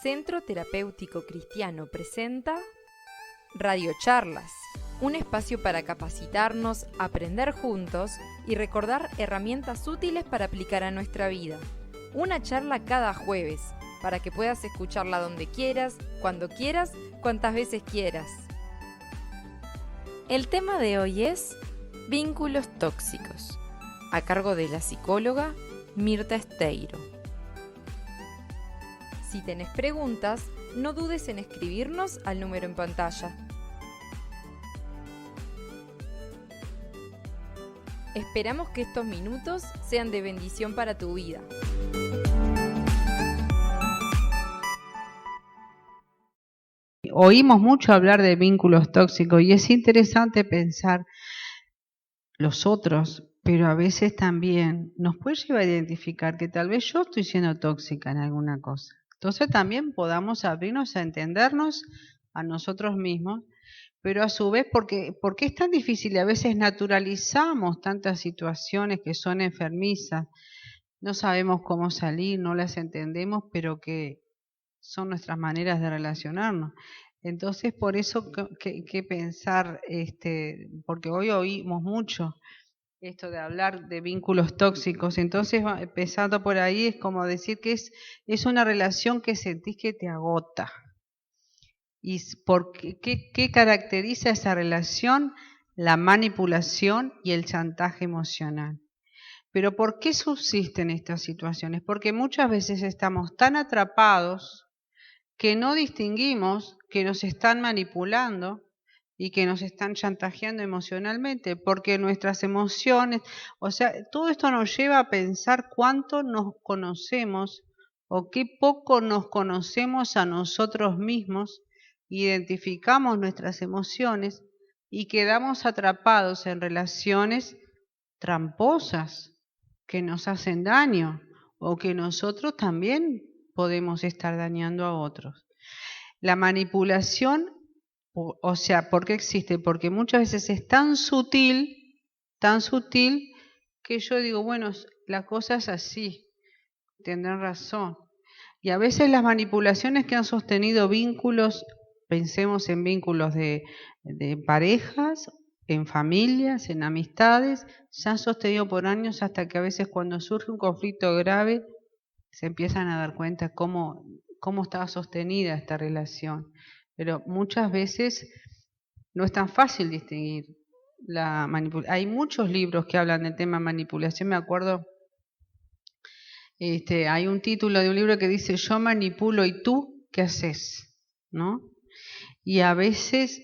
Centro Terapéutico Cristiano presenta Radio Charlas, un espacio para capacitarnos, aprender juntos y recordar herramientas útiles para aplicar a nuestra vida. Una charla cada jueves, para que puedas escucharla donde quieras, cuantas veces quieras. El tema de hoy es vínculos tóxicos, a cargo de la psicóloga Mirta Esteiro. Si tenés preguntas, no dudes en escribirnos al número en pantalla. Esperamos que estos minutos sean de bendición para tu vida. Oímos mucho hablar de vínculos tóxicos y es interesante pensar los otros, pero a veces también nos puede llevar a identificar que tal vez yo estoy siendo tóxica en alguna cosa. Entonces también podamos abrirnos a entendernos a nosotros mismos, pero a su vez, ¿por qué es tan difícil? Y a veces naturalizamos tantas situaciones que son enfermizas, no sabemos cómo salir, no las entendemos, pero que son nuestras maneras de relacionarnos. Entonces, por eso que pensar, porque hoy oímos mucho esto de hablar de vínculos tóxicos, entonces empezando por ahí es como decir que es una relación que sentís que te agota. ¿Y qué caracteriza esa relación? La manipulación y el chantaje emocional. Pero ¿por qué subsisten estas situaciones? Porque muchas veces estamos tan atrapados que no distinguimos que nos están manipulando y que nos están chantajeando emocionalmente, porque nuestras emociones, o sea, todo esto nos lleva a pensar cuánto nos conocemos o qué poco nos conocemos a nosotros mismos, identificamos nuestras emociones y quedamos atrapados en relaciones tramposas que nos hacen daño o que nosotros también podemos estar dañando a otros. La manipulación, o sea, ¿por qué existe? Porque muchas veces es tan sutil que yo digo, bueno, la cosa es así, tendrán razón. Y a veces las manipulaciones que han sostenido vínculos, pensemos en vínculos de parejas, en familias, en amistades, se han sostenido por años hasta que a veces cuando surge un conflicto grave se empiezan a dar cuenta cómo estaba sostenida esta relación. Pero muchas veces no es tan fácil distinguir la manipulación. Hay muchos libros que hablan del tema manipulación. Me acuerdo, hay un título de un libro que dice Yo manipulo y tú, ¿qué haces? ¿No? Y a veces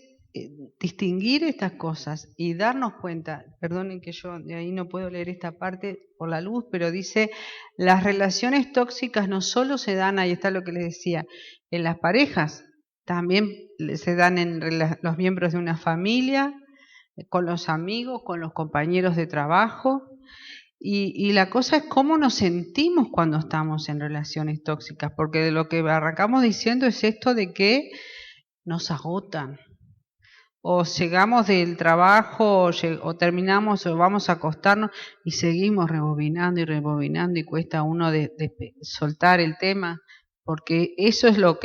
distinguir estas cosas y darnos cuenta, perdonen que yo de ahí no puedo leer esta parte por la luz, pero dice, las relaciones tóxicas no solo se dan, ahí está lo que les decía, en las parejas, también se dan en los miembros de una familia, con los amigos, con los compañeros de trabajo, y la cosa es cómo nos sentimos cuando estamos en relaciones tóxicas, porque de lo que arrancamos diciendo es esto de que nos agotan. O llegamos del trabajo o terminamos o vamos a acostarnos y seguimos rebobinando y cuesta a uno de soltar el tema, porque eso es lo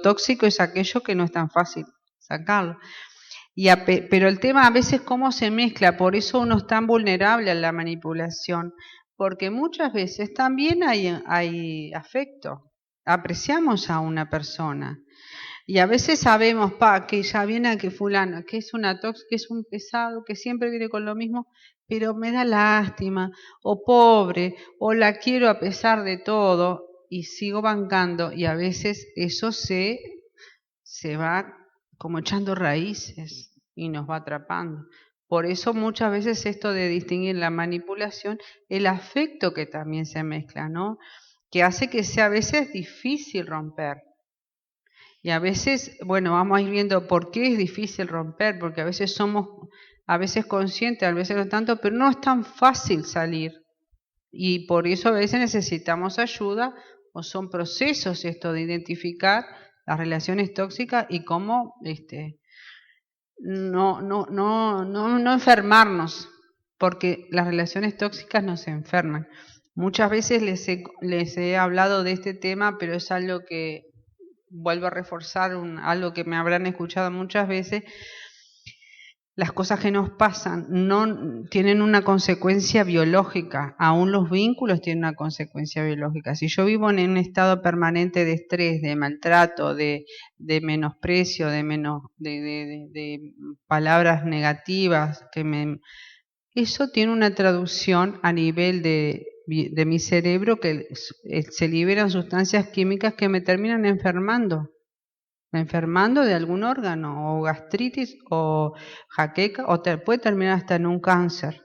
tóxico, es aquello que no es tan fácil sacarlo. Pero el tema a veces cómo se mezcla, por eso uno es tan vulnerable a la manipulación, porque muchas veces también hay afecto, apreciamos a una persona. Y a veces sabemos, que ya viene a que fulano, que es una tóxica, que es un pesado, que siempre viene con lo mismo, pero me da lástima, o pobre, o la quiero a pesar de todo, y sigo bancando, y a veces eso se va como echando raíces y nos va atrapando. Por eso muchas veces esto de distinguir la manipulación, el afecto que también se mezcla, ¿no? Que hace que sea a veces difícil romper. Y a veces, bueno, vamos a ir viendo por qué es difícil romper, porque a veces somos, a veces conscientes, a veces no tanto, pero no es tan fácil salir. Y por eso a veces necesitamos ayuda, o son procesos esto de identificar las relaciones tóxicas y cómo no enfermarnos, porque las relaciones tóxicas nos enferman. Muchas veces les he hablado de este tema, pero es algo que vuelvo a reforzar algo que me habrán escuchado muchas veces, las cosas que nos pasan no tienen una consecuencia biológica, aún los vínculos tienen una consecuencia biológica. Si yo vivo en un estado permanente de estrés, de maltrato, de menosprecio, de palabras negativas, eso tiene una traducción a nivel de mi cerebro, que se liberan sustancias químicas que me terminan enfermando de algún órgano, o gastritis, o jaqueca, o puede terminar hasta en un cáncer.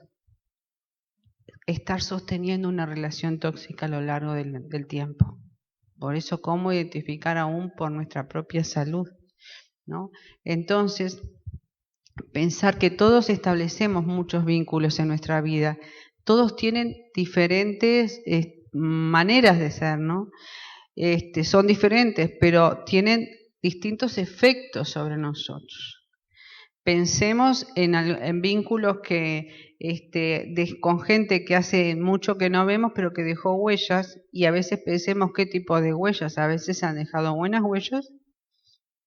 Estar sosteniendo una relación tóxica a lo largo del tiempo. Por eso, ¿cómo identificar aún por nuestra propia salud? ¿No? Entonces, pensar que todos establecemos muchos vínculos en nuestra vida, todos tienen diferentes maneras de ser, ¿no? Son diferentes, pero tienen distintos efectos sobre nosotros. Pensemos en vínculos con gente que hace mucho que no vemos, pero que dejó huellas, y a veces pensemos qué tipo de huellas. A veces han dejado buenas huellas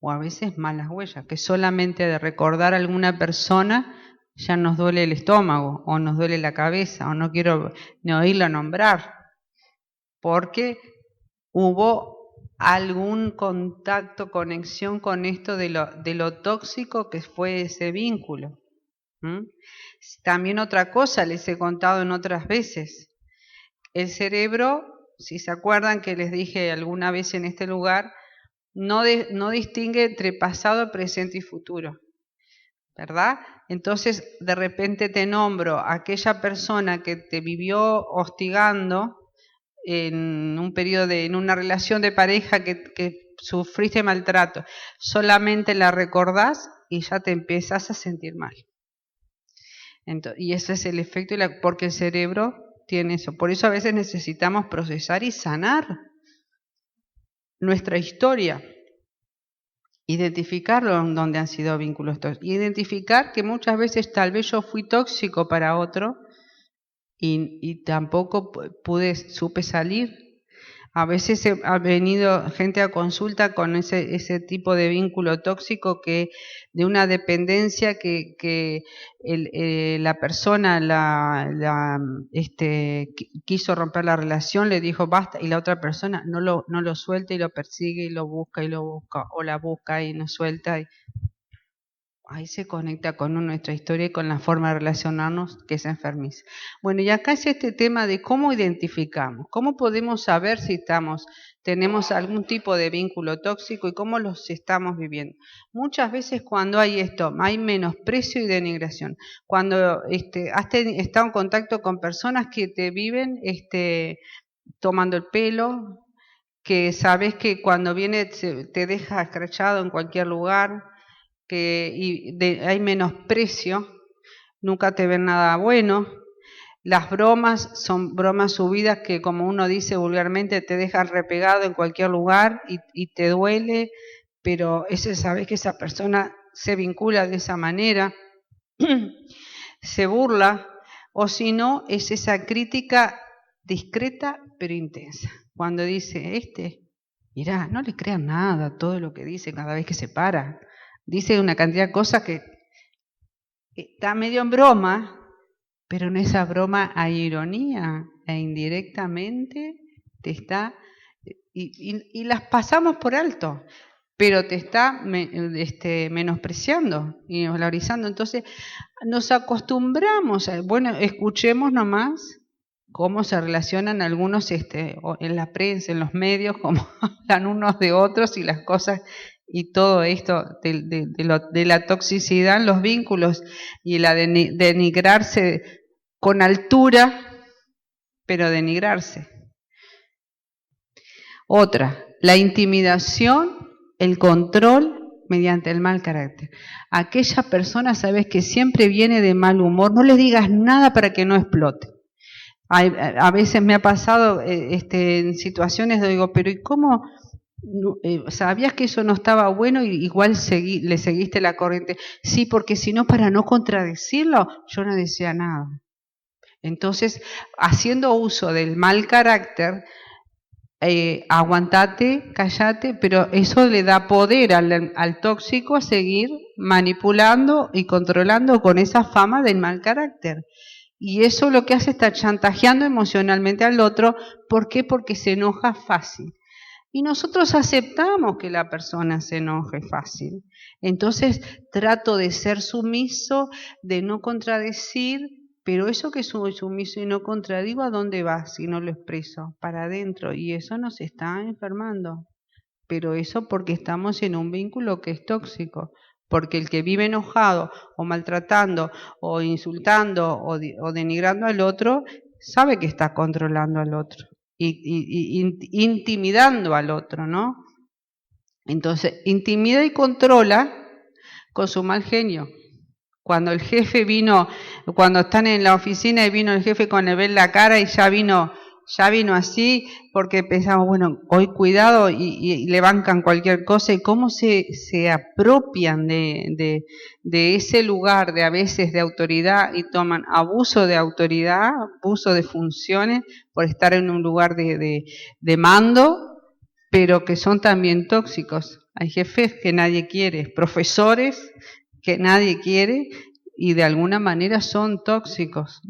o a veces malas huellas, que solamente de recordar a alguna persona ya nos duele el estómago, o nos duele la cabeza, o no quiero ni oírla nombrar, porque hubo algún contacto, conexión con esto de lo tóxico que fue ese vínculo. También otra cosa, les he contado en otras veces, el cerebro, si se acuerdan que les dije alguna vez en este lugar, no distingue entre pasado, presente y futuro, ¿verdad? Entonces, de repente te nombro a aquella persona que te vivió hostigando en un periodo en una relación de pareja que sufriste maltrato, solamente la recordás y ya te empiezas a sentir mal. Y ese es el efecto, porque el cerebro tiene eso. Por eso a veces necesitamos procesar y sanar nuestra historia, identificarlo donde han sido vínculos tóxicos, identificar que muchas veces tal vez yo fui tóxico para otro y tampoco supe salir. A veces ha venido gente a consulta con ese tipo de vínculo tóxico, que de una dependencia que la persona quiso romper la relación, le dijo basta, y la otra persona no lo suelta y lo persigue y lo busca, o la busca y no suelta. Ahí se conecta con nuestra historia y con la forma de relacionarnos, que es enfermiza. Bueno, y acá es este tema de cómo identificamos, cómo podemos saber si tenemos algún tipo de vínculo tóxico y cómo los estamos viviendo. Muchas veces cuando hay menosprecio y denigración, cuando has estado en contacto con personas que te viven tomando el pelo, que sabes que cuando viene te deja escrachado en cualquier lugar, hay menosprecio, nunca te ven nada bueno. Las bromas son bromas subidas que, como uno dice vulgarmente, te dejan repegado en cualquier lugar y te duele, pero sabes que esa persona se vincula de esa manera, se burla, o si no, es esa crítica discreta pero intensa. Cuando dice, mirá, no le crean nada, todo lo que dice cada vez que se para. Dice una cantidad de cosas que está medio en broma, pero en esa broma hay ironía, e indirectamente te está, y las pasamos por alto, pero te está menospreciando y valorizando. Entonces nos acostumbramos escuchemos nomás cómo se relacionan algunos en la prensa, en los medios, cómo hablan unos de otros y las cosas. Y todo esto de la toxicidad en los vínculos y la denigrarse con altura, pero denigrarse. Otra, la intimidación, el control mediante el mal carácter. Aquella persona, sabes, que siempre viene de mal humor, no le digas nada para que no explote. A veces me ha pasado en situaciones donde digo, pero ¿y cómo? ¿Sabías que eso no estaba bueno y igual le seguiste la corriente? Sí, porque si no, para no contradecirlo, yo no decía nada. Entonces, haciendo uso del mal carácter, aguantate, cállate, pero eso le da poder al tóxico a seguir manipulando y controlando con esa fama del mal carácter. Y eso lo que hace es estar chantajeando emocionalmente al otro. ¿Por qué? Porque se enoja fácil. Y nosotros aceptamos que la persona se enoje fácil. Entonces trato de ser sumiso, de no contradecir, pero eso que soy sumiso y no contradigo, ¿a dónde va si no lo expreso? Para adentro. Y eso nos está enfermando. Pero eso porque estamos en un vínculo que es tóxico. Porque el que vive enojado o maltratando o insultando o denigrando al otro, sabe que está controlando al otro y intimidando al otro, ¿no? Entonces, intimida y controla con su mal genio. Cuando el jefe vino, cuando están en la oficina y vino el jefe con el ver la cara y ya vino así, porque pensamos, bueno, hoy cuidado y le bancan cualquier cosa, y cómo se apropian de ese lugar de a veces de autoridad y toman abuso de autoridad, abuso de funciones por estar en un lugar de mando, pero que son también tóxicos. Hay jefes que nadie quiere, profesores que nadie quiere y de alguna manera son tóxicos.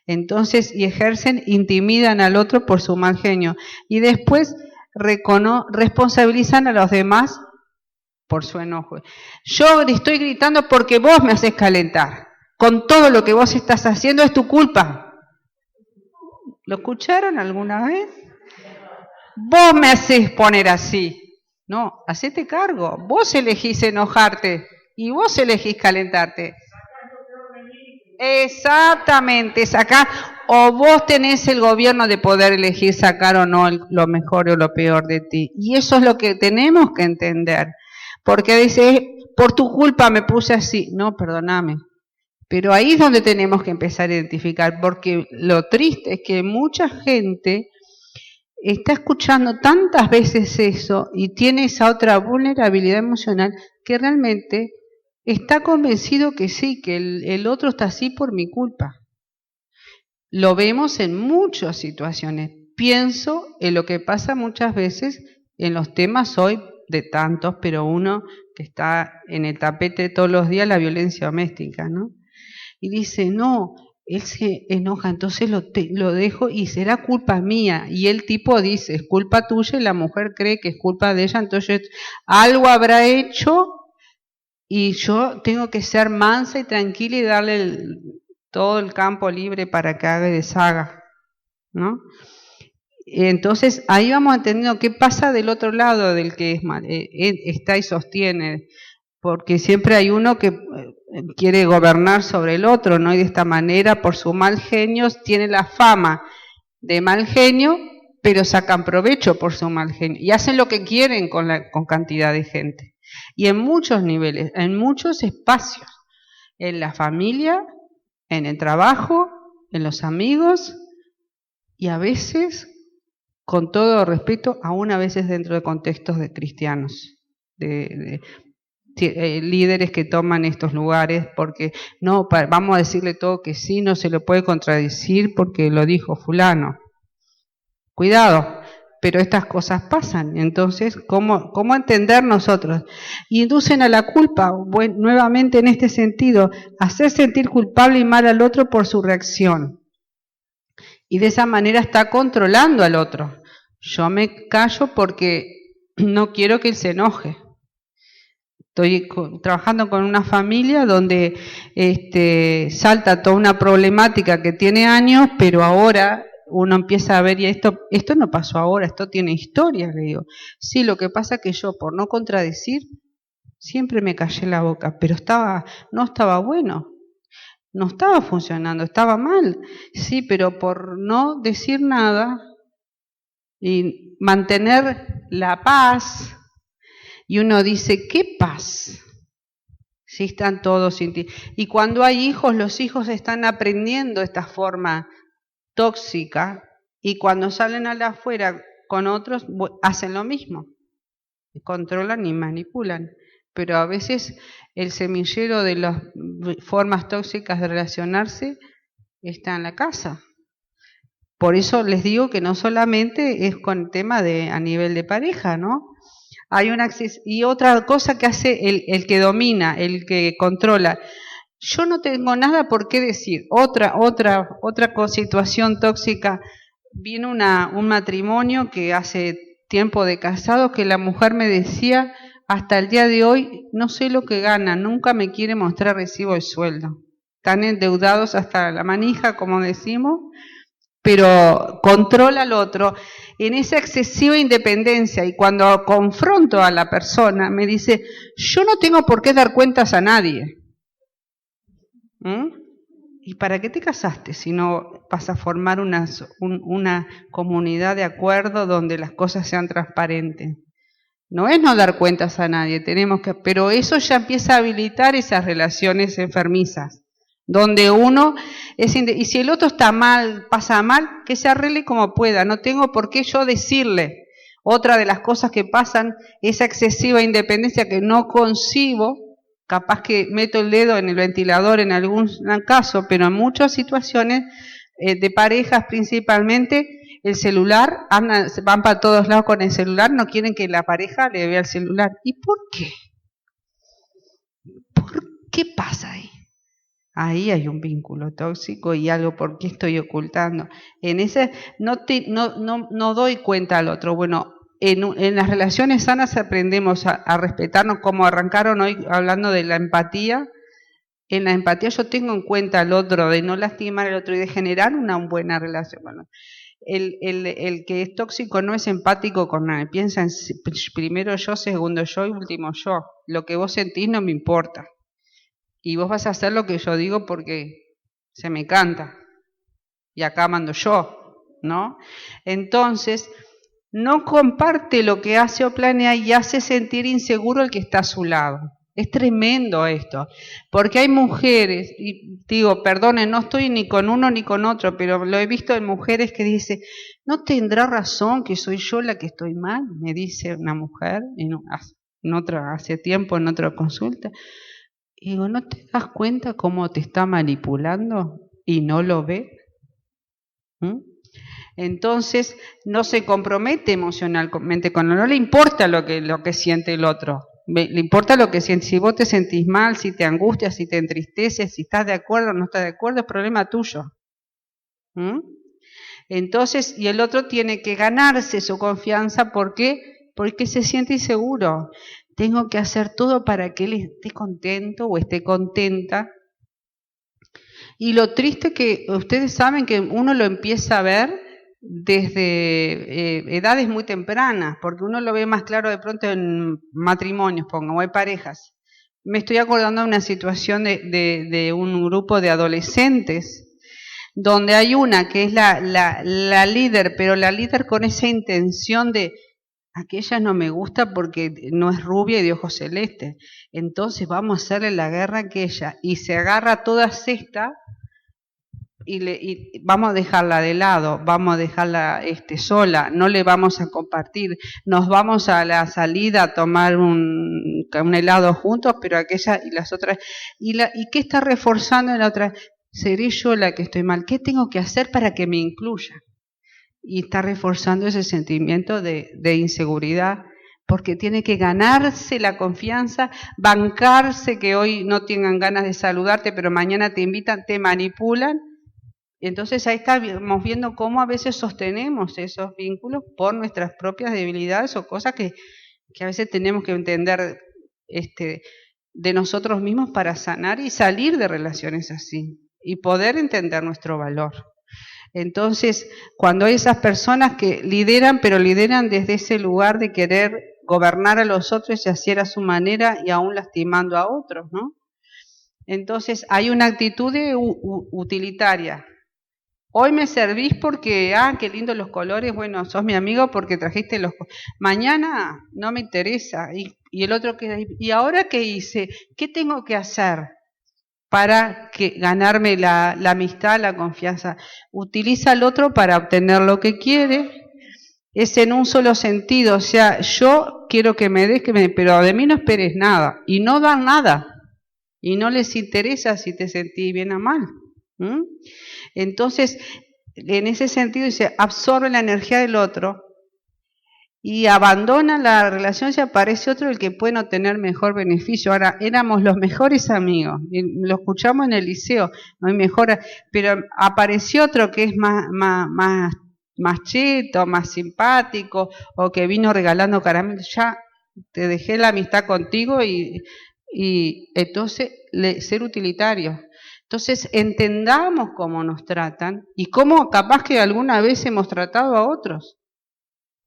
Entonces, y intimidan al otro por su mal genio. Y después responsabilizan a los demás por su enojo. Yo estoy gritando porque vos me haces calentar. Con todo lo que vos estás haciendo es tu culpa. ¿Lo escucharon alguna vez? Vos me haces poner así. No, hacete cargo. Vos elegís enojarte y vos elegís calentarte. Exactamente, sacar, o vos tenés el gobierno de poder elegir sacar o no lo mejor o lo peor de ti. Y eso es lo que tenemos que entender. Porque dice, por tu culpa me puse así. No, perdóname. Pero ahí es donde tenemos que empezar a identificar, porque lo triste es que mucha gente está escuchando tantas veces eso y tiene esa otra vulnerabilidad emocional que realmente está convencido que sí, que el otro está así por mi culpa. Lo vemos en muchas situaciones. Pienso en lo que pasa muchas veces en los temas hoy de tantos, pero uno que está en el tapete todos los días, la violencia doméstica, ¿no? Y dice, no, él se enoja, entonces lo dejo y será culpa mía. Y el tipo dice, es culpa tuya, y la mujer cree que es culpa de ella, entonces algo habrá hecho y yo tengo que ser mansa y tranquila y darle todo el campo libre para que haga y deshaga, ¿no? Entonces ahí vamos entendiendo qué pasa del otro lado del que es mal, está y sostiene, porque siempre hay uno que quiere gobernar sobre el otro, ¿no? Y de esta manera, por su mal genio, tiene la fama de mal genio, pero sacan provecho por su mal genio y hacen lo que quieren con cantidad de gente. Y en muchos niveles, en muchos espacios, en la familia, en el trabajo, en los amigos y a veces, con todo respeto, aún a veces dentro de contextos de cristianos, líderes que toman estos lugares porque no, vamos a decirle todo que sí, no se lo puede contradecir porque lo dijo fulano. Cuidado, pero estas cosas pasan. Entonces, ¿cómo entender nosotros? Y inducen a la culpa, bueno, nuevamente en este sentido, hacer sentir culpable y mal al otro por su reacción. Y de esa manera está controlando al otro. Yo me callo porque no quiero que él se enoje. Estoy trabajando con una familia donde salta toda una problemática que tiene años, pero ahora uno empieza a ver, y esto no pasó ahora, esto tiene historia, le digo. Sí, lo que pasa es que yo, por no contradecir, siempre me callé la boca, pero no estaba bueno, no estaba funcionando, estaba mal. Sí, pero por no decir nada y mantener la paz. Y uno dice, ¿qué paz? Si están todos sin ti. Y cuando hay hijos, los hijos están aprendiendo esta forma tóxica y cuando salen a la afuera con otros, hacen lo mismo. Controlan y manipulan. Pero a veces el semillero de las formas tóxicas de relacionarse está en la casa. Por eso les digo que no solamente es con el tema a nivel de pareja, ¿no? Hay un acceso, y otra cosa que hace el que domina, el que controla. Yo no tengo nada por qué decir. Otra situación tóxica. Viene un matrimonio que hace tiempo de casado que la mujer me decía, hasta el día de hoy no sé lo que gana, nunca me quiere mostrar recibo de sueldo. Están endeudados hasta la manija, como decimos, pero controla al otro en esa excesiva independencia, y cuando confronto a la persona me dice, yo no tengo por qué dar cuentas a nadie. ¿Y para qué te casaste si no vas a formar una comunidad de acuerdo donde las cosas sean transparentes? No es no dar cuentas a nadie, pero eso ya empieza a habilitar esas relaciones enfermizas, donde uno y si el otro está mal, pasa mal, que se arregle como pueda, no tengo por qué yo decirle. Otra de las cosas que pasan, esa excesiva independencia que no concibo, capaz que meto el dedo en el ventilador en algún caso, pero en muchas situaciones de parejas principalmente, el celular, van para todos lados con el celular, no quieren que la pareja le vea el celular. ¿Y por qué? ¿Por qué pasa ahí? Ahí hay un vínculo tóxico y algo, ¿por qué estoy ocultando? En ese no doy cuenta al otro. Bueno, en las relaciones sanas aprendemos a respetarnos, como arrancaron hoy hablando de la empatía. En la empatía yo tengo en cuenta al otro, de no lastimar al otro y de generar una buena relación. Bueno, el que es tóxico no es empático con nadie, piensa en primero yo, segundo yo y último yo. Lo que vos sentís no me importa. Y vos vas a hacer lo que yo digo porque se me canta. Y acá mando yo, ¿no? Entonces, no comparte lo que hace o planea y hace sentir inseguro el que está a su lado. Es tremendo esto, porque hay mujeres, y digo, perdonen, no estoy ni con uno ni con otro, pero lo he visto en mujeres que dicen, ¿no tendrá razón que soy yo la que estoy mal? Me dice una mujer, hace tiempo en otra consulta. Y digo, ¿no te das cuenta cómo te está manipulando y no lo ve? Entonces, no se compromete emocionalmente con él, no le importa lo que siente el otro. Le importa lo que sientes. Si vos te sentís mal, si te angustias, si te entristeces, si estás de acuerdo o no estás de acuerdo, es problema tuyo. Entonces, y el otro tiene que ganarse su confianza. ¿Por qué? Porque se siente inseguro. Tengo que hacer todo para que él esté contento o esté contenta. Y lo triste que ustedes saben que uno lo empieza a ver desde edades muy tempranas, porque uno lo ve más claro de pronto en matrimonios, o hay parejas. Me estoy acordando de una situación de un grupo de adolescentes, donde hay una que es la líder, pero la líder con esa intención de, aquella no me gusta porque no es rubia y de ojos celestes, entonces vamos a hacerle la guerra a aquella, y se agarra a todas estas, y vamos a dejarla de lado, vamos a dejarla sola, no le vamos a compartir, nos vamos a la salida a tomar un helado juntos, pero aquella y las otras, ¿y qué está reforzando en la otra? Seré yo la que estoy mal, ¿qué tengo que hacer para que me incluya? Y está reforzando ese sentimiento de inseguridad, porque tiene que ganarse la confianza, bancarse que hoy no tengan ganas de saludarte, pero mañana te invitan, te manipulan. Entonces ahí estamos viendo cómo a veces sostenemos esos vínculos por nuestras propias debilidades o cosas que a veces tenemos que entender de nosotros mismos para sanar y salir de relaciones así y poder entender nuestro valor. Entonces, cuando hay esas personas que lideran, pero lideran desde ese lugar de querer gobernar a los otros y hacer a su manera y aún lastimando a otros, ¿no? Entonces, hay una actitud utilitaria. Hoy me servís porque, qué lindos los colores, bueno, sos mi amigo porque trajiste los colores. Mañana no me interesa. Y el otro, ¿y ahora qué hice? ¿Qué tengo que hacer para ganarme la amistad, la confianza? Utiliza al otro para obtener lo que quiere. Es en un solo sentido, o sea, yo quiero que me des, pero de mí no esperes nada. Y no dan nada. Y no les interesa si te sentís bien o mal. Entonces, en ese sentido dice, absorbe la energía del otro y abandona la relación si aparece otro el que puede obtener mejor beneficio. Ahora, éramos los mejores amigos, lo escuchamos en el liceo, no hay mejor, pero apareció otro que es más cheto, más simpático, o que vino regalando caramelos, ya te dejé la amistad contigo y entonces ser utilitario. Entonces entendamos cómo nos tratan y cómo capaz que alguna vez hemos tratado a otros.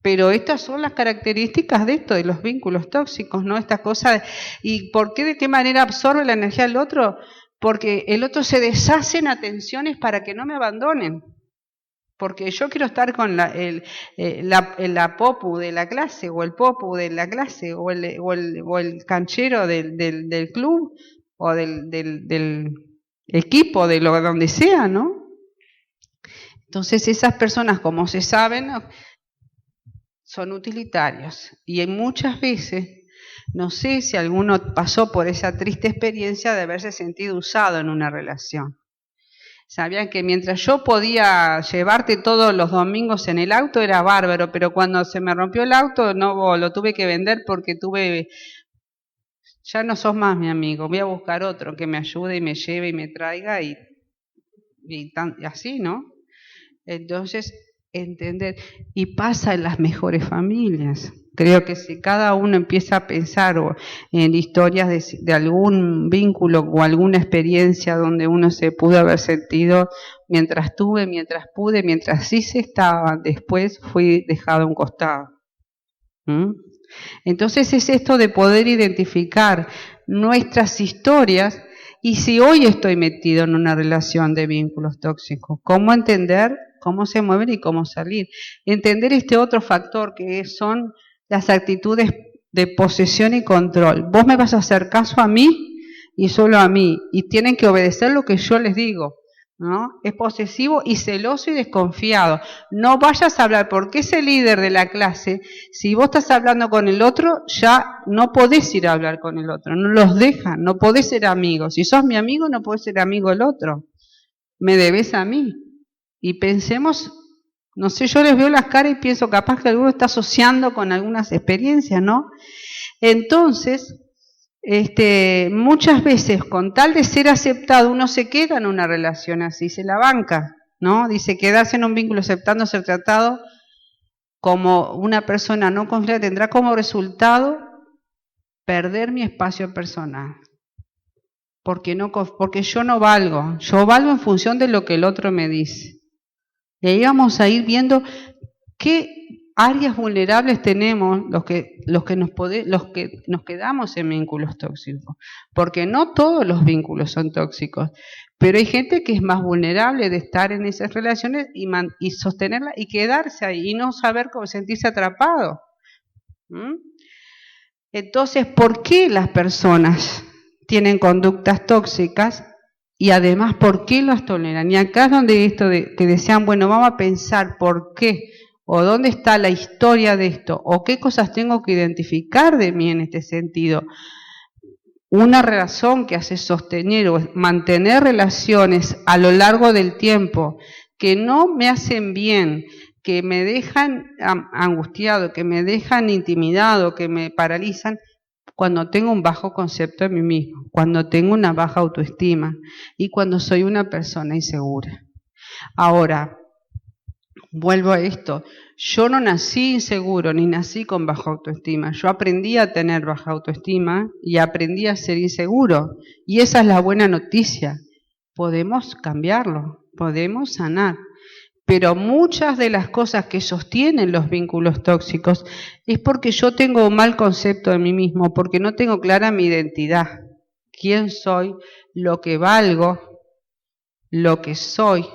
Pero estas son las características de esto, de los vínculos tóxicos, ¿no? Estas cosas. ¿Y por qué, de qué manera absorbe la energía del otro? Porque el otro se deshace en atenciones para que no me abandonen. Porque yo quiero estar con la popu de la clase, o el popu de la clase, o el canchero del club, o del equipo, de lo donde sea, ¿no? Entonces esas personas, como se saben, son utilitarios. Y muchas veces, no sé si alguno pasó por esa triste experiencia de haberse sentido usado en una relación. Sabían que mientras yo podía llevarte todos los domingos en el auto era bárbaro, pero cuando se me rompió el auto no lo tuve que vender porque ya no sos más mi amigo, voy a buscar otro que me ayude y me lleve y me traiga y así, ¿no? Entonces, entender, y pasa en las mejores familias. Creo que si cada uno empieza a pensar en historias de algún vínculo o alguna experiencia donde uno se pudo haber sentido mientras tuve, mientras pude, mientras sí se estaba, después fui dejado a un costado. Entonces es esto de poder identificar nuestras historias y si hoy estoy metido en una relación de vínculos tóxicos, ¿cómo entender cómo se mueven y cómo salir? Entender este otro factor que son las actitudes de posesión y control. Vos me vas a hacer caso a mí y solo a mí, y tienen que obedecer lo que yo les digo, ¿no? Es posesivo y celoso y desconfiado. No vayas a hablar, porque ese líder de la clase, si vos estás hablando con el otro, ya no podés ir a hablar con el otro, no los dejan, no podés ser amigos. Si sos mi amigo, no podés ser amigo del otro. Me debes a mí. Y pensemos, no sé, yo les veo las caras y pienso capaz que alguno está asociando con algunas experiencias, ¿no? Entonces, muchas veces con tal de ser aceptado uno se queda en una relación así, se la banca, ¿no? Dice, quedarse en un vínculo aceptando ser tratado como una persona no confiable tendrá como resultado perder mi espacio personal. Porque yo no valgo, yo valgo en función de lo que el otro me dice. Y ahí vamos a ir viendo qué áreas vulnerables tenemos los que nos quedamos en vínculos tóxicos. Porque no todos los vínculos son tóxicos, pero hay gente que es más vulnerable de estar en esas relaciones y sostenerla y quedarse ahí y no saber cómo sentirse atrapado. Entonces, ¿por qué las personas tienen conductas tóxicas? Y además, ¿por qué las toleran? Y acá es donde esto que decían, bueno, vamos a pensar por qué, o dónde está la historia de esto, o qué cosas tengo que identificar de mí en este sentido. Una razón que hace sostener o mantener relaciones a lo largo del tiempo que no me hacen bien, que me dejan angustiado, que me dejan intimidado, que me paralizan, cuando tengo un bajo concepto de mí mismo, cuando tengo una baja autoestima y cuando soy una persona insegura. Ahora, vuelvo a esto, yo no nací inseguro ni nací con baja autoestima, yo aprendí a tener baja autoestima y aprendí a ser inseguro y esa es la buena noticia, podemos cambiarlo, podemos sanar. Pero muchas de las cosas que sostienen los vínculos tóxicos es porque yo tengo un mal concepto de mí mismo, porque no tengo clara mi identidad, quién soy, lo que valgo, lo que soy.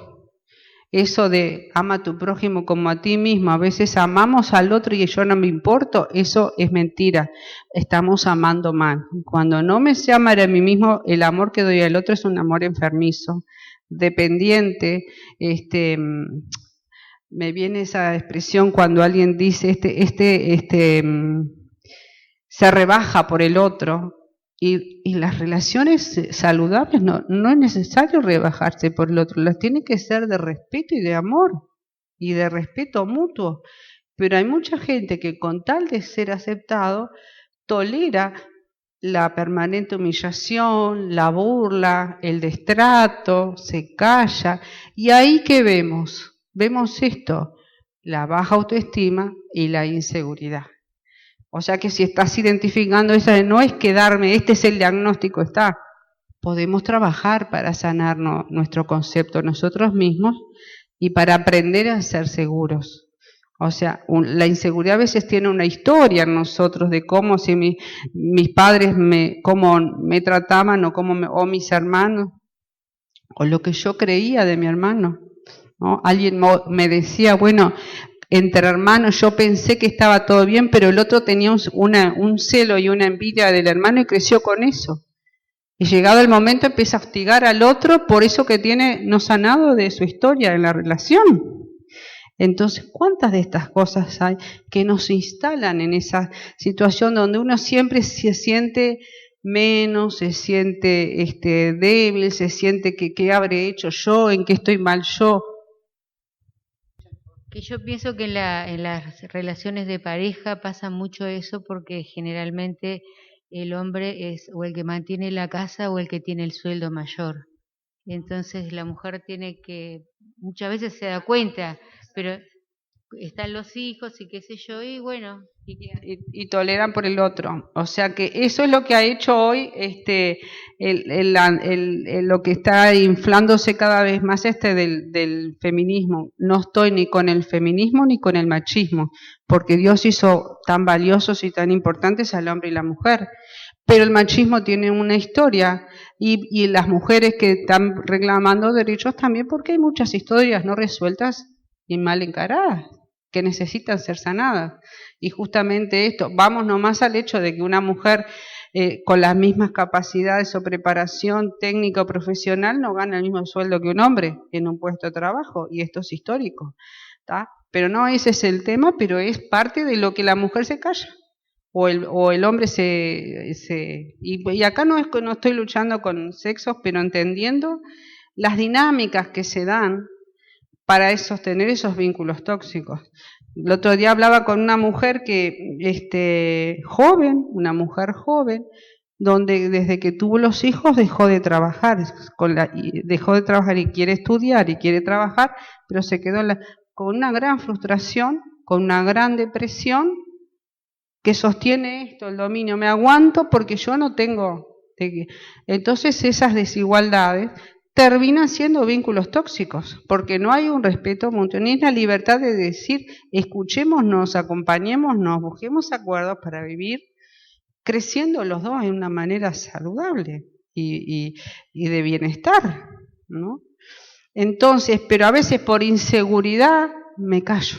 Eso de ama a tu prójimo como a ti mismo, a veces amamos al otro y yo no me importo, eso es mentira, estamos amando mal. Cuando no me sé amar a mí mismo, el amor que doy al otro es un amor enfermizo, dependiente. Me viene esa expresión cuando alguien dice se rebaja por el otro, Y las relaciones saludables no es necesario rebajarse por el otro, las tiene que ser de respeto y de amor y de respeto mutuo. Pero hay mucha gente que con tal de ser aceptado tolera la permanente humillación, la burla, el destrato, se calla. Y ahí ¿qué vemos? Vemos esto, la baja autoestima y la inseguridad. O sea que si estás identificando eso, no es quedarme, este es el diagnóstico, está. Podemos trabajar para sanar nuestro concepto nosotros mismos y para aprender a ser seguros. O sea, la inseguridad a veces tiene una historia en nosotros de cómo si mis padres cómo me trataban o mis hermanos, o lo que yo creía de mi hermano, ¿no? Alguien me decía, bueno, entre hermanos yo pensé que estaba todo bien, pero el otro tenía un celo y una envidia del hermano y creció con eso. Y llegado el momento empieza a hostigar al otro por eso que tiene no sanado de su historia en la relación. Entonces, ¿cuántas de estas cosas hay que nos instalan en esa situación donde uno siempre se siente menos, se siente débil, se siente que qué habré hecho yo, en qué estoy mal yo? Que yo pienso que en las relaciones de pareja pasa mucho eso porque generalmente el hombre es o el que mantiene la casa o el que tiene el sueldo mayor. Entonces la mujer tiene que, muchas veces se da cuenta, pero están los hijos y qué sé yo, y bueno. Y toleran por el otro. O sea que eso es lo que ha hecho hoy lo que está inflándose cada vez más del feminismo. No estoy ni con el feminismo ni con el machismo, porque Dios hizo tan valiosos y tan importantes al hombre y la mujer. Pero el machismo tiene una historia y las mujeres que están reclamando derechos también, porque hay muchas historias no resueltas y mal encaradas que necesitan ser sanadas. Y justamente esto, vamos nomás al hecho de que una mujer con las mismas capacidades o preparación técnica o profesional no gana el mismo sueldo que un hombre en un puesto de trabajo, y esto es histórico, ¿tá? Pero no ese es el tema, pero es parte de lo que la mujer se calla, o el hombre y acá no estoy luchando con sexos, pero entendiendo las dinámicas que se dan para sostener esos vínculos tóxicos. El otro día hablaba con una mujer una mujer joven, donde desde que tuvo los hijos dejó de trabajar, y quiere estudiar y quiere trabajar, pero se quedó con una gran frustración, con una gran depresión, que sostiene esto, el dominio. Me aguanto porque yo no tengo. Entonces esas desigualdades terminan siendo vínculos tóxicos, porque no hay un respeto mutuo, ni la libertad de decir, escuchémonos, acompañémonos, busquemos acuerdos para vivir creciendo los dos en una manera saludable y de bienestar, ¿no? Entonces, pero a veces por inseguridad me callo,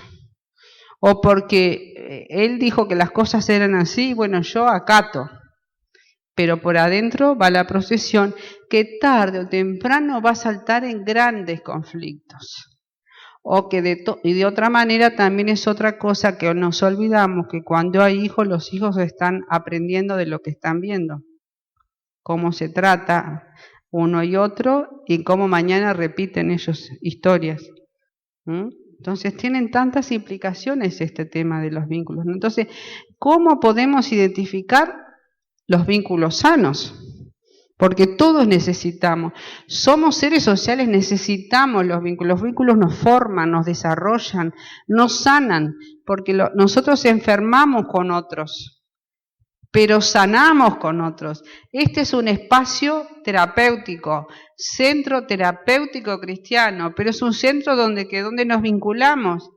o porque él dijo que las cosas eran así, bueno, yo acato. Pero por adentro va la procesión que tarde o temprano va a saltar en grandes conflictos. O que de otra manera también es otra cosa que nos olvidamos, que cuando hay hijos, los hijos están aprendiendo de lo que están viendo. Cómo se trata uno y otro y cómo mañana repiten ellos historias. Entonces tienen tantas implicaciones este tema de los vínculos, ¿no? Entonces, ¿cómo podemos identificar los vínculos sanos? Porque todos necesitamos, somos seres sociales, necesitamos los vínculos nos forman, nos desarrollan, nos sanan, porque nosotros enfermamos con otros, pero sanamos con otros. Este es un espacio terapéutico, centro terapéutico cristiano, pero es un centro donde nos vinculamos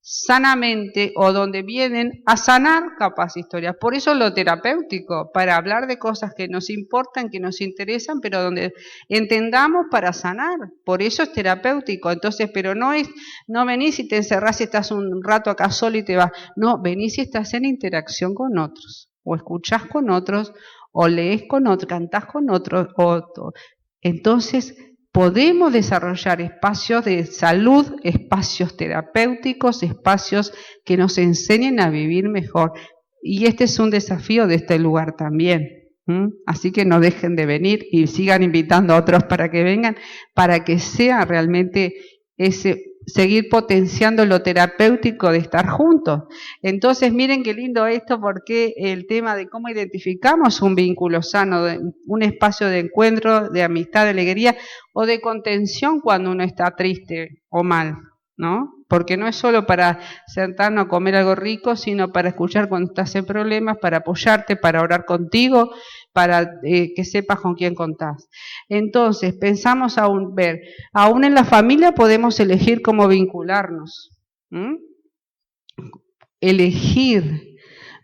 sanamente, o donde vienen a sanar capaz historias. Por eso lo terapéutico, para hablar de cosas que nos importan, que nos interesan, pero donde entendamos para sanar. Por eso es terapéutico. Entonces, pero no venís y te encerrás y estás un rato acá solo y te vas. No, venís y estás en interacción con otros, o escuchás con otros, o lees con otros, cantás con otros. Entonces, podemos desarrollar espacios de salud, espacios terapéuticos, espacios que nos enseñen a vivir mejor. Y este es un desafío de este lugar también, Así que no dejen de venir y sigan invitando a otros para que vengan, para que sea realmente seguir potenciando lo terapéutico de estar juntos. Entonces, miren qué lindo esto, porque el tema de cómo identificamos un vínculo sano, un espacio de encuentro, de amistad, de alegría o de contención cuando uno está triste o mal, ¿no? Porque no es solo para sentarnos a comer algo rico, sino para escuchar cuando estás en problemas, para apoyarte, para orar contigo, para que sepas con quién contás. Entonces, pensamos aún en la familia podemos elegir cómo vincularnos. Elegir,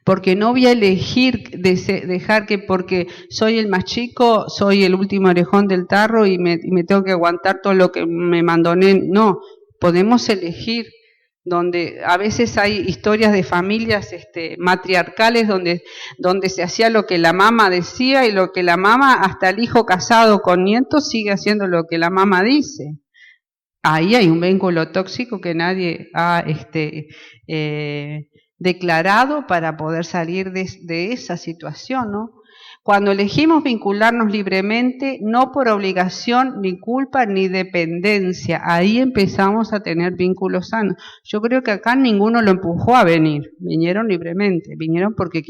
porque no voy a elegir dejar que porque soy el más chico, soy el último orejón del tarro y me tengo que aguantar todo lo que me mandoné. No, podemos elegir, donde a veces hay historias de familias matriarcales donde se hacía lo que la mamá decía y lo que la mamá, hasta el hijo casado con nietos, sigue haciendo lo que la mamá dice. Ahí hay un vínculo tóxico que nadie ha declarado para poder salir de esa situación, ¿no? Cuando elegimos vincularnos libremente, no por obligación, ni culpa, ni dependencia, ahí empezamos a tener vínculos sanos. Yo creo que acá ninguno lo empujó a venir, vinieron libremente, vinieron porque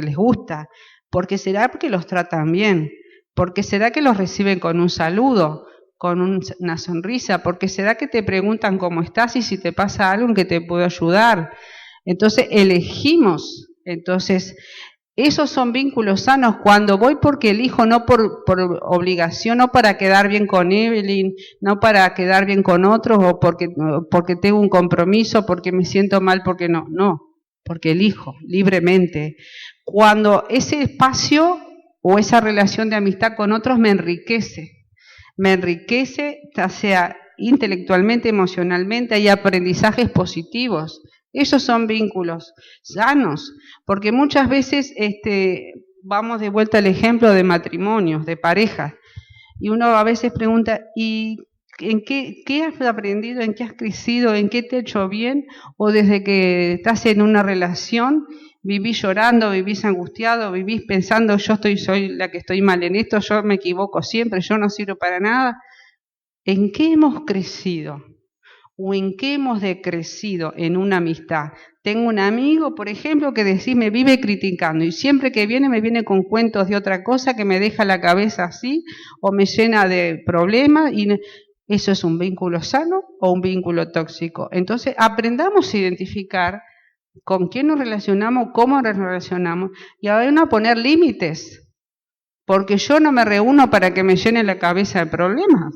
les gusta, porque será porque los tratan bien, porque será que los reciben con un saludo, con una sonrisa, porque será que te preguntan cómo estás y si te pasa algo en que te puedo ayudar. Entonces elegimos, esos son vínculos sanos. Cuando voy porque elijo, no por obligación, no para quedar bien con Evelyn, no para quedar bien con otros, o porque tengo un compromiso, porque me siento mal, porque no, porque elijo libremente. Cuando ese espacio o esa relación de amistad con otros me enriquece, ya sea intelectualmente, emocionalmente, hay aprendizajes positivos. Esos son vínculos sanos, porque muchas veces vamos de vuelta al ejemplo de matrimonios, de parejas, y uno a veces pregunta, ¿y en qué has aprendido, en qué has crecido, en qué te ha hecho bien? O desde que estás en una relación, vivís llorando, vivís angustiado, vivís pensando, soy la que estoy mal en esto, yo me equivoco siempre, yo no sirvo para nada. ¿En qué hemos crecido? ¿O en qué hemos decrecido en una amistad? Tengo un amigo, por ejemplo, que me vive criticando y siempre que viene me viene con cuentos de otra cosa que me deja la cabeza así o me llena de problemas. Y ¿eso es un vínculo sano o un vínculo tóxico? Entonces aprendamos a identificar con quién nos relacionamos, cómo nos relacionamos y ahora a poner límites, porque yo no me reúno para que me llene la cabeza de problemas.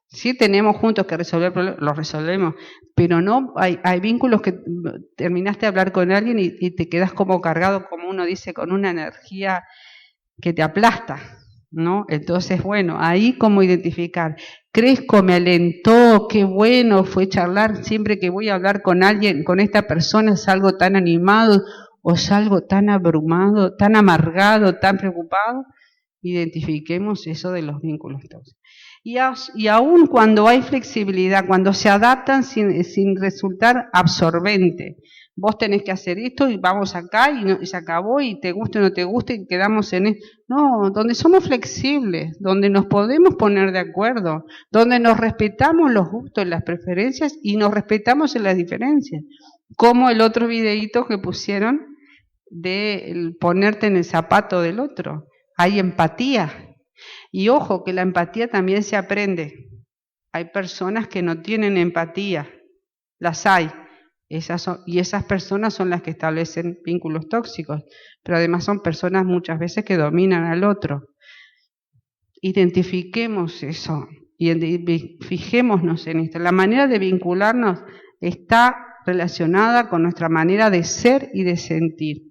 Sí tenemos juntos que resolver problemas, los resolvemos, pero no hay vínculos que terminaste de hablar con alguien y te quedas como cargado, como uno dice, con una energía que te aplasta, ¿no? Entonces, bueno, ahí cómo identificar. Crezco, me alentó, qué bueno fue charlar, siempre que voy a hablar con alguien, con esta persona, salgo tan animado o salgo tan abrumado, tan amargado, tan preocupado. Identifiquemos eso de los vínculos tóxicos. Y aún cuando hay flexibilidad, cuando se adaptan sin resultar absorbente. Vos tenés que hacer esto y vamos acá y se acabó y te guste o no te guste y quedamos en esto. No, donde somos flexibles, donde nos podemos poner de acuerdo, donde nos respetamos los gustos, las preferencias y nos respetamos en las diferencias. Como el otro videíto que pusieron de ponerte en el zapato del otro. Hay empatía. Y ojo, que la empatía también se aprende. Hay personas que no tienen empatía, las hay. Y esas personas son las que establecen vínculos tóxicos, pero además son personas muchas veces que dominan al otro. Identifiquemos eso y fijémonos en esto. La manera de vincularnos está relacionada con nuestra manera de ser y de sentir.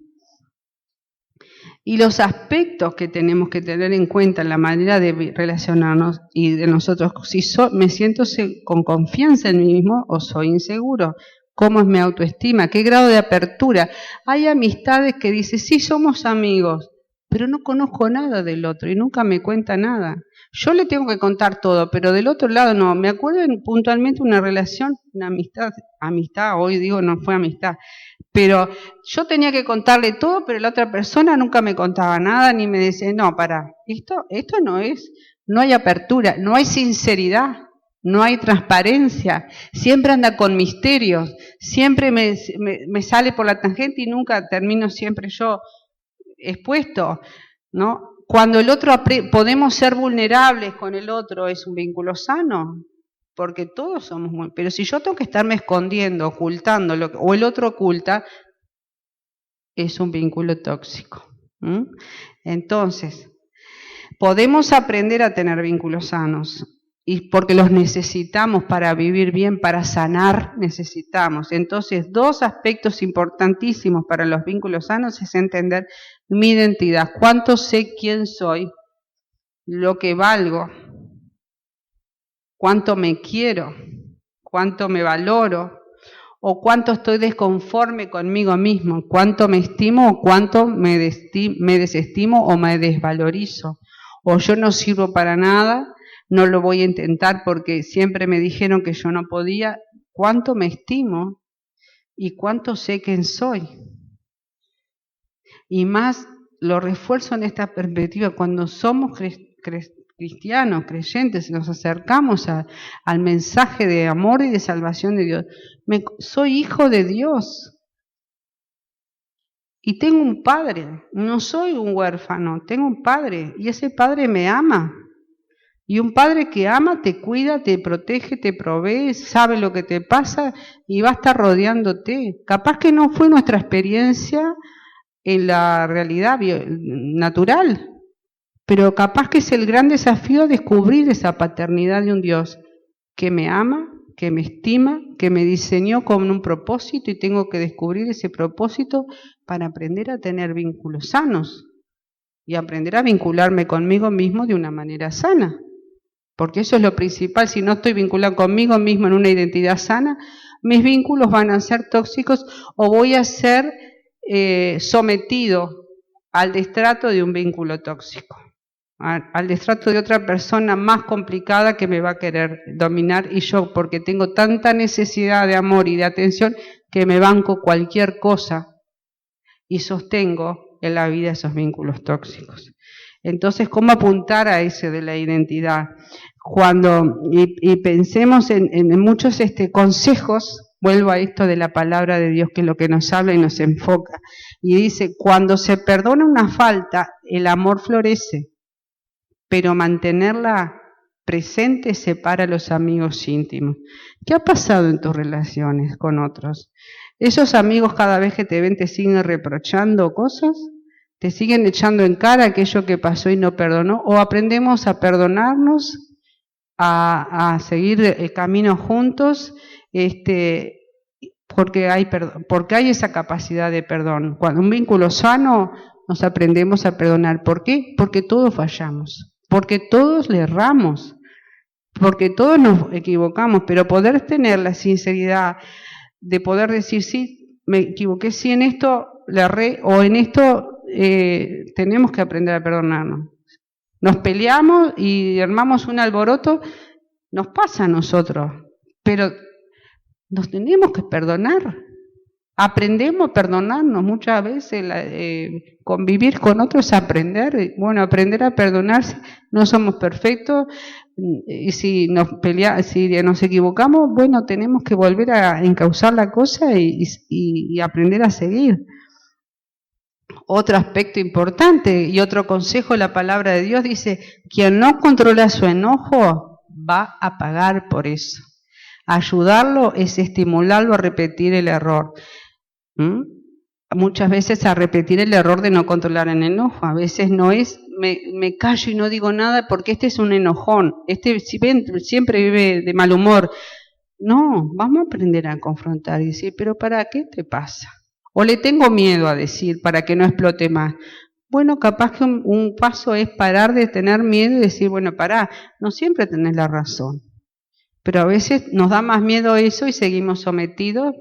Y los aspectos que tenemos que tener en cuenta en la manera de relacionarnos y de nosotros, si me siento con confianza en mí mismo o soy inseguro, cómo es mi autoestima, qué grado de apertura. Hay amistades que dicen, sí, somos amigos, pero no conozco nada del otro y nunca me cuenta nada. Yo le tengo que contar todo, pero del otro lado no. Me acuerdo puntualmente una relación, una amistad, hoy digo no fue amistad, Pero yo tenía que contarle todo, pero la otra persona nunca me contaba nada, ni me decía, no, pará, esto no es, no hay apertura, no hay sinceridad, no hay transparencia, siempre anda con misterios, siempre me sale por la tangente y nunca termino siempre yo expuesto, ¿no? Cuando el otro podemos ser vulnerables con el otro, es un vínculo sano, porque todos somos muy... Pero si yo tengo que estarme escondiendo, ocultando, o el otro oculta, es un vínculo tóxico. Entonces, podemos aprender a tener vínculos sanos, y porque los necesitamos para vivir bien, para sanar, necesitamos. Entonces, dos aspectos importantísimos para los vínculos sanos es entender mi identidad, cuánto sé quién soy, lo que valgo, cuánto me quiero, cuánto me valoro, o cuánto estoy desconforme conmigo mismo, cuánto me estimo o cuánto me desestimo o me desvalorizo, o yo no sirvo para nada, no lo voy a intentar porque siempre me dijeron que yo no podía, cuánto me estimo y cuánto sé quién soy. Y más lo refuerzo en esta perspectiva, cuando somos cristianos, creyentes, nos acercamos al mensaje de amor y de salvación de Dios. Soy hijo de Dios y tengo un padre, no soy un huérfano, tengo un padre y ese padre me ama. Y un padre que ama, te cuida, te protege, te provee, sabe lo que te pasa y va a estar rodeándote. Capaz que no fue nuestra experiencia en la realidad natural, pero capaz que es el gran desafío descubrir esa paternidad de un Dios que me ama, que me estima, que me diseñó con un propósito y tengo que descubrir ese propósito para aprender a tener vínculos sanos y aprender a vincularme conmigo mismo de una manera sana. Porque eso es lo principal, si no estoy vinculado conmigo mismo en una identidad sana, mis vínculos van a ser tóxicos o voy a ser sometido al destrato de un vínculo tóxico, al destrato de otra persona más complicada que me va a querer dominar y yo, porque tengo tanta necesidad de amor y de atención, que me banco cualquier cosa y sostengo en la vida esos vínculos tóxicos. Entonces, ¿cómo apuntar a ese de la identidad? Y pensemos en muchos consejos, vuelvo a esto de la palabra de Dios, que es lo que nos habla y nos enfoca. Y dice, cuando se perdona una falta, el amor florece, pero mantenerla presente separa a los amigos íntimos. ¿Qué ha pasado en tus relaciones con otros? ¿Esos amigos cada vez que te ven te siguen reprochando cosas? ¿Te siguen echando en cara aquello que pasó y no perdonó? ¿O aprendemos a perdonarnos, a seguir el camino juntos, porque hay esa capacidad de perdón? Cuando un vínculo sano nos aprendemos a perdonar. ¿Por qué? Porque todos fallamos, porque todos le erramos, porque todos nos equivocamos, pero poder tener la sinceridad de poder decir, sí, me equivoqué, sí en esto le erré, o en esto tenemos que aprender a perdonarnos. Nos peleamos y armamos un alboroto, nos pasa a nosotros, pero nos tenemos que perdonar. Aprendemos a perdonarnos muchas veces, convivir con otros, aprender a perdonarse. No somos perfectos y si nos equivocamos, tenemos que volver a encauzar la cosa y aprender a seguir. Otro aspecto importante y otro consejo de la palabra de Dios dice, quien no controla su enojo va a pagar por eso. Ayudarlo es estimularlo a repetir el error. Muchas veces a repetir el error de no controlar el enojo. A veces no es, me callo y no digo nada porque este es un enojón. Siempre vive de mal humor. No, vamos a aprender a confrontar y decir, pero ¿para qué te pasa? O le tengo miedo a decir para que no explote más. Bueno, capaz que un paso es parar de tener miedo y decir, pará, no siempre tenés la razón. Pero a veces nos da más miedo eso y seguimos sometidos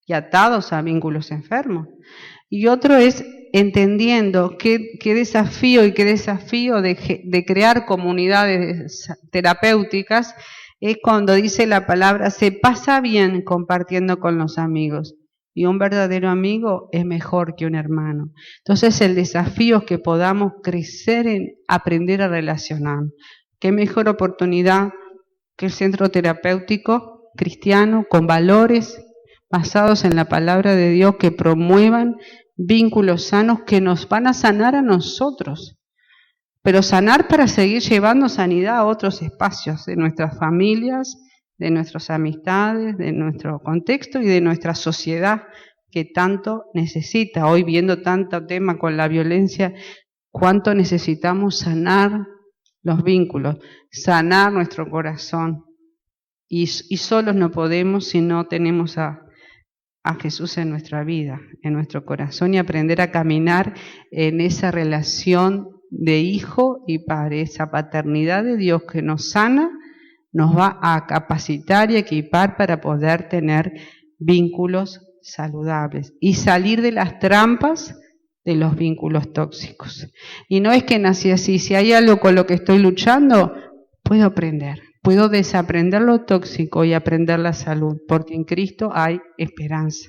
y atados a vínculos enfermos. Y otro es entendiendo qué desafío de crear comunidades terapéuticas es cuando dice la palabra, se pasa bien compartiendo con los amigos. y un verdadero amigo es mejor que un hermano. Entonces el desafío es que podamos crecer en aprender a relacionarnos. Qué mejor oportunidad que el centro terapéutico cristiano con valores basados en la palabra de Dios que promuevan vínculos sanos que nos van a sanar a nosotros. Pero sanar para seguir llevando sanidad a otros espacios de nuestras familias, de nuestras amistades, de nuestro contexto y de nuestra sociedad que tanto necesita. Hoy viendo tanto tema con la violencia, cuánto necesitamos sanar los vínculos, sanar nuestro corazón. Y solos no podemos si no tenemos a Jesús en nuestra vida, en nuestro corazón, y aprender a caminar en esa relación de hijo y padre, esa paternidad de Dios que nos sana, nos va a capacitar y equipar para poder tener vínculos saludables y salir de las trampas de los vínculos tóxicos. Y no es que nací así, si hay algo con lo que estoy luchando, puedo aprender, puedo desaprender lo tóxico y aprender la salud, porque en Cristo hay esperanza.